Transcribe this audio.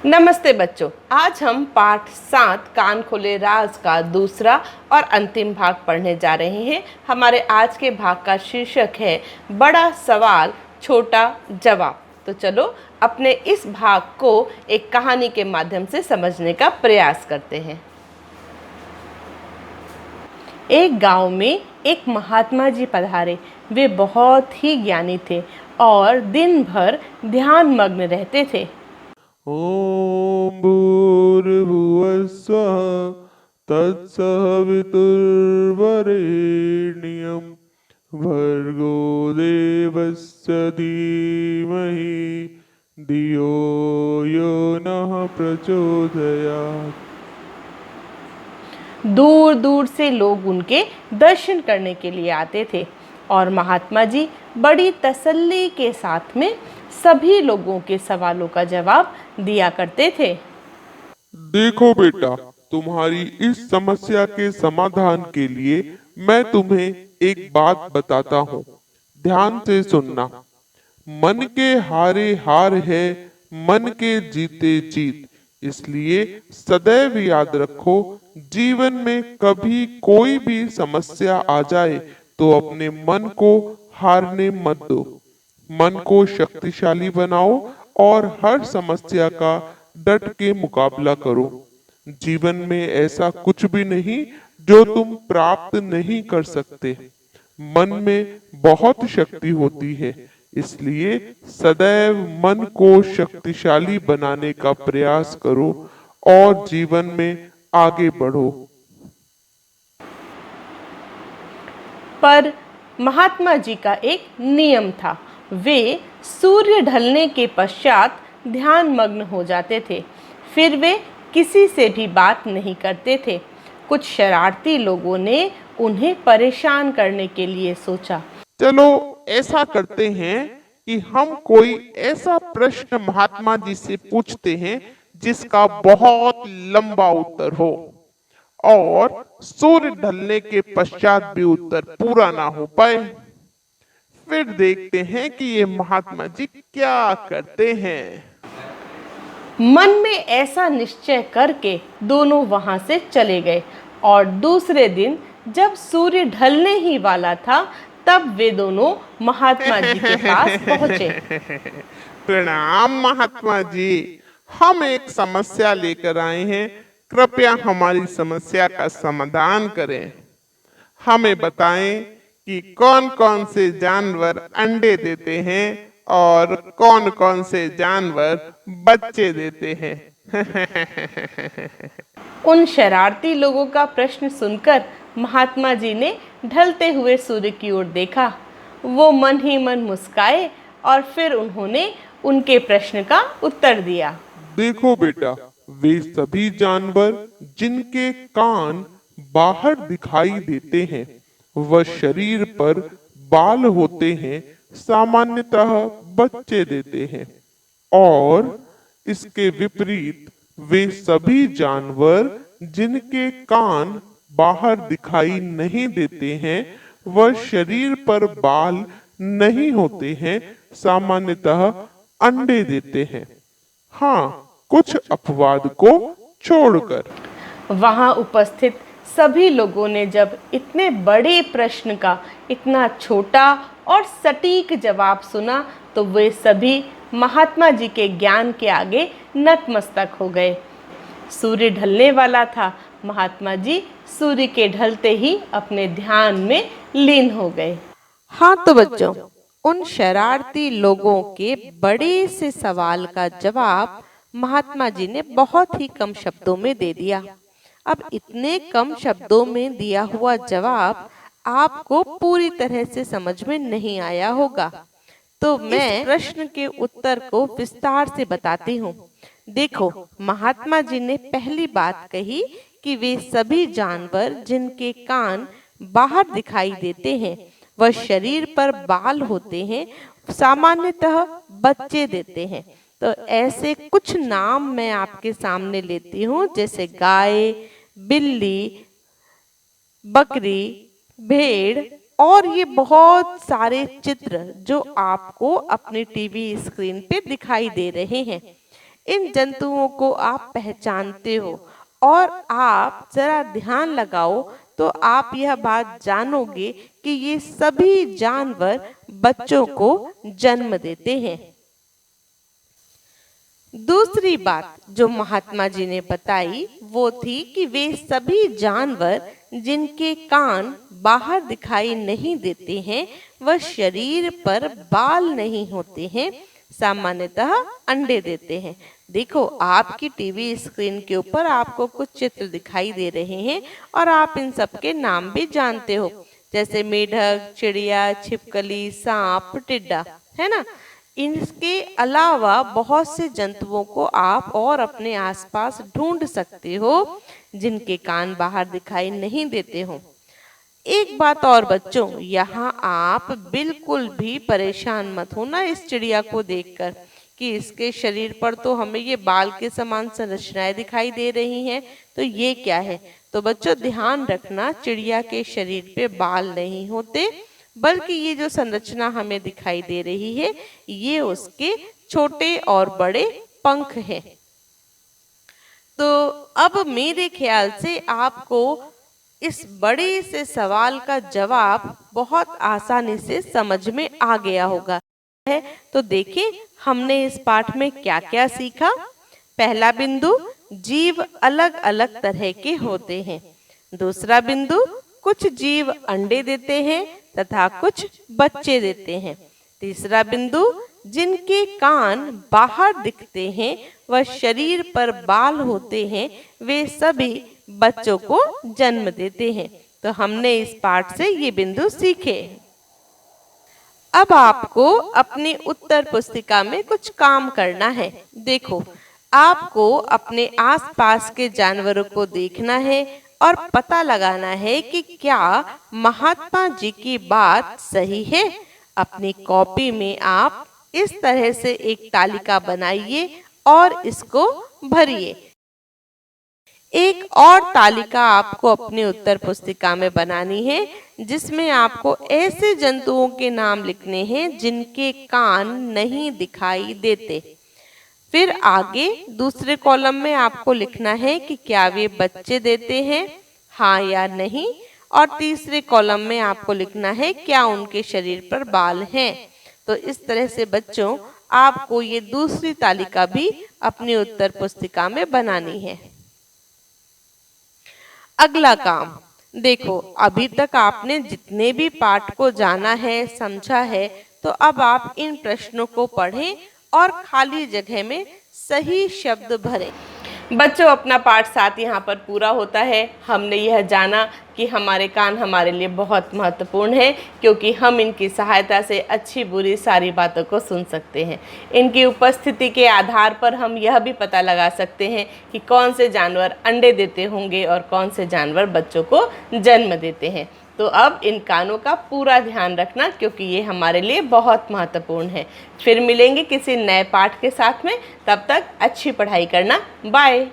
नमस्ते बच्चों, आज हम पाठ 7 कान खोले राज का दूसरा और अंतिम भाग पढ़ने जा रहे हैं। हमारे आज के भाग का शीर्षक है बड़ा सवाल छोटा जवाब। तो चलो अपने इस भाग को एक कहानी के माध्यम से समझने का प्रयास करते हैं। एक गांव में एक महात्मा जी पधारे। वे बहुत ही ज्ञानी थे और दिन भर ध्यान मग्न रहते थे। ॐ भूर्भुवस्सुवः तत्सवितुर्वरेण्यं भर्गो देवस्य धीमहि धियो यो नः प्रचोदयात्। दूर दूर से लोग उनके दर्शन करने के लिए आते थे और महात्मा जी बड़ी तसल्ली के साथ में सभी लोगों के सवालों का जवाब दिया करते थे। देखो बेटा, तुम्हारी इस समस्या के समाधान के लिए मैं तुम्हें एक बात बताता हूँ। ध्यान से सुनना। मन के हारे हार है, मन के जीते जीत। इसलिए सदैव याद रखो, जीवन में कभी कोई भी समस्या आ जाए तो अपने मन को हारने मत दो। मन को शक्तिशाली बनाओ और हर समस्या का डट के मुकाबला करो। जीवन में ऐसा कुछ भी नहीं जो तुम प्राप्त नहीं कर सकते। मन में बहुत शक्ति होती है, इसलिए सदैव मन को शक्तिशाली बनाने का प्रयास करो और जीवन में आगे बढ़ो। पर महात्मा जी का एक नियम था। वे सूर्य ढलने के पश्चात ध्यान मग्न हो जाते थे। फिर वे किसी से भी बात नहीं करते थे। कुछ शरारती लोगों ने उन्हें परेशान करने के लिए सोचा। चलो ऐसा करते हैं कि हम कोई ऐसा प्रश्न महात्मा जी से पूछते हैं जिसका बहुत लंबा उत्तर हो और सूर्य ढलने के पश्चात भी उत्तर पूरा ना हो पाए। फिर देखते हैं कि ये महात्मा जी क्या करते हैं। मन में ऐसा निश्चय करके दोनों वहां से चले गए और दूसरे दिन जब सूर्य ढलने ही वाला था तब वे दोनों महात्मा जी के पास पहुंचे। प्रणाम महात्मा जी, हम एक समस्या लेकर आए हैं। कृपया हमारी समस्या का समाधान करें। हमें बताएं कि कौन कौन से जानवर अंडे देते हैं और कौन कौन से जानवर बच्चे देते हैं। उन शरारती लोगों का प्रश्न सुनकर महात्मा जी ने ढलते हुए सूर्य की ओर देखा। वो मन ही मन मुस्काए और फिर उन्होंने उनके प्रश्न का उत्तर दिया। देखो बेटा, वे सभी जानवर जिनके कान बाहर दिखाई देते हैं व शरीर पर बाल होते हैं सामान्यतः बच्चे देते हैं, और इसके विपरीत वे सभी जानवर जिनके कान बाहर दिखाई नहीं देते हैं व शरीर पर बाल नहीं होते हैं सामान्यतः अंडे देते हैं। हाँ, कुछ अपवाद को छोड़कर। वहां उपस्थित सभी लोगों ने जब इतने बड़े प्रश्न का इतना छोटा और सटीक जवाब सुना तो वे सभी महात्मा जी के ज्ञान के आगे नतमस्तक हो गए। सूर्य ढलने वाला था। महात्मा जी सूर्य के ढलते ही अपने ध्यान में लीन हो गए। हाँ तो बच्चों, उन शरारती लोगों के बड़े से सवाल का जवाब महात्मा जी ने बहुत ही कम शब्दों में दे दिया। अब इतने कम शब्दों में दिया हुआ जवाब आपको पूरी तरह से समझ में नहीं आया होगा, तो मैं प्रश्न के उत्तर को विस्तार से बताती हूँ। देखो, महात्मा जी ने पहली बात कही कि वे सभी जानवर जिनके कान बाहर दिखाई देते हैं व शरीर पर बाल होते हैं सामान्यतः बच्चे देते हैं। तो ऐसे कुछ नाम मैं आपके सामने लेती हूँ, जैसे गाय, बिल्ली, बकरी, भेड़ और ये बहुत सारे चित्र जो आपको अपने टीवी स्क्रीन पे दिखाई दे रहे हैं। इन जंतुओं को आप पहचानते हो और आप जरा ध्यान लगाओ तो आप यह बात जानोगे कि ये सभी जानवर बच्चों को जन्म देते हैं। दूसरी बात जो महात्मा जी ने बताई वो थी कि वे सभी जानवर जिनके कान बाहर दिखाई नहीं देते हैं, वह शरीर पर बाल नहीं होते हैं, सामान्यतः अंडे देते हैं। देखो, आपकी टीवी स्क्रीन के ऊपर आपको कुछ चित्र दिखाई दे रहे हैं और आप इन सब के नाम भी जानते हो, जैसे मेढक, चिड़िया, छिपकली, सांप, टिड्डा, है ना। इनके अलावा बहुत से जंतुओं को आप और अपने आसपास ढूंढ सकते हो जिनके कान बाहर दिखाई नहीं देते हो। एक बात और बच्चों, यहाँ आप बिल्कुल भी परेशान मत होना इस चिड़िया को देखकर कि इसके शरीर पर तो हमें ये बाल के समान संरचनाएं दिखाई दे रही हैं, तो ये क्या है। तो बच्चों ध्यान रखना, चिड़िया के शरीर पे बाल नहीं होते, बल्कि ये जो संरचना हमें दिखाई दे रही है ये उसके छोटे और बड़े पंख हैं। तो अब मेरे ख्याल से आपको इस बड़े से सवाल का जवाब बहुत आसानी से समझ में आ गया होगा। तो देखिए हमने इस पाठ में क्या क्या सीखा। पहला बिंदु, जीव अलग अलग तरह के होते हैं। दूसरा बिंदु, कुछ जीव अंडे देते हैं तथा कुछ बच्चे देते हैं। तीसरा बिंदु, जिनके कान बाहर दिखते हैं व शरीर पर बाल होते हैं, वे सभी बच्चों को जन्म देते हैं। तो हमने इस पाठ से ये बिंदु सीखे। अब आपको अपनी उत्तर पुस्तिका में कुछ काम करना है। देखो, आपको अपने आसपास के जानवरों को देखना है और पता लगाना है कि क्या महात्मा जी की बात सही है। अपनी कॉपी में आप इस तरह से एक तालिका बनाइए और इसको भरिए। एक और तालिका आपको अपनी उत्तर पुस्तिका में बनानी है जिसमें आपको ऐसे जंतुओं के नाम लिखने हैं जिनके कान नहीं दिखाई देते। फिर आगे दूसरे कॉलम में आपको लिखना है कि क्या वे बच्चे देते हैं, हाँ या नहीं। और तीसरे कॉलम में आपको लिखना है क्या उनके शरीर पर बाल हैं। तो इस तरह से बच्चों आपको ये दूसरी तालिका भी अपनी उत्तर पुस्तिका में बनानी है। अगला काम, देखो अभी तक आपने जितने भी पाठ को जाना है, समझा है, तो अब आप इन प्रश्नों को पढ़ें और खाली जगह में सही शब्द भरें। बच्चों अपना पाठ 7 यहाँ पर पूरा होता है। हमने यह जाना कि हमारे कान हमारे लिए बहुत महत्वपूर्ण है क्योंकि हम इनकी सहायता से अच्छी बुरी सारी बातों को सुन सकते हैं। इनकी उपस्थिति के आधार पर हम यह भी पता लगा सकते हैं कि कौन से जानवर अंडे देते होंगे और कौन से जानवर बच्चों को जन्म देते हैं। तो अब इन कानों का पूरा ध्यान रखना क्योंकि ये हमारे लिए बहुत महत्वपूर्ण है। फिर मिलेंगे किसी नए पाठ के साथ में, तब तक अच्छी पढ़ाई करना। बाय।